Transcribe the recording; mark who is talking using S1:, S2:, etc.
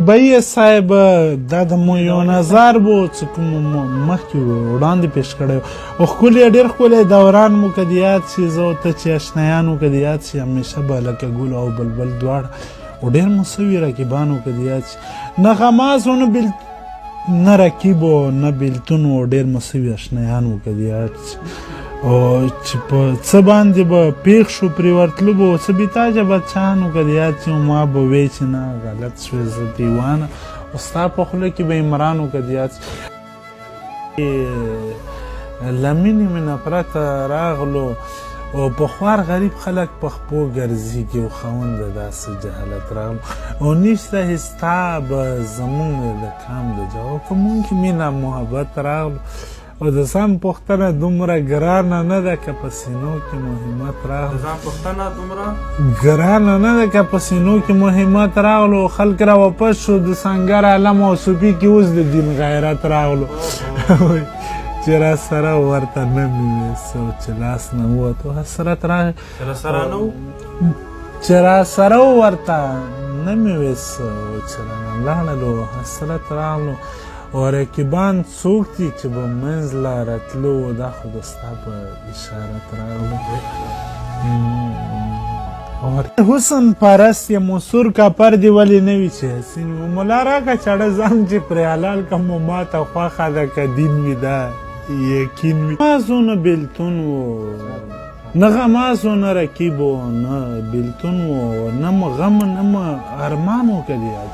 S1: بیه صاحب دا د مو یو نظر بو چې کوم مخکې وړاندې پیش کړی او ښکلی ډېر ښکلی دوران مو که د یاد شي زه او ته چې اشنایان مو که د یاد شي همیشه به لکه ګل او بلبل دواړه او ډېر مو سوي رقیبان مو که د یاد شي نه غماز و نه رقیب و نه بېلتون و ډېر مو سوي اشنایان مو که د یاد شي او چې په څه باندې به پېښ شو پرې ورتلو به څه بېتاجه بچیانو که د یاد شي ما به وی چې نه غلط شوې زه دیوانه او ستا په خوله کې به عمرانو که د یاد شي له مینې مې نفرته راغلو او په خوار غریب خلک په خپو ګرځېږي او خاونده داسې جهالت راغلو او نشته هېستا به زمونږ د کام د جواب که مونږ کې مینه محبت راغلو او د ځان پوښتنه دومره ګرانه نه ده که په سینو کې مو همت راغلو
S2: ځان پوښتنه دومره
S1: ګرانه نه ده که په سینو کې مو همت راغلو خلک را واپس شو د سنګر عالم او صوفي کې اوس د دین غیرت راغلو چې را سره ورته نه مې ویسه او چې لاس نه ووتو حسرت راغی چې را سره ورته نه مې ویسه او چې رانه لاړلو حسرت راغلو او رقیبان څوک دي چې به منځ لاره تلو دا خو د ستا په اشارت راغلو حسن پرست یم و سور کاپر دی ولې نه وي چې حسین و ملا راکړه چاړه ځان چې پرې حلال کړم و ما ته خوښه ده که دین وي دا یقین وي غماز و نه بېلتون و نه غماز و نه رقیب و نه بېلتون و نه مو غم نه مو ارمان و که د یاد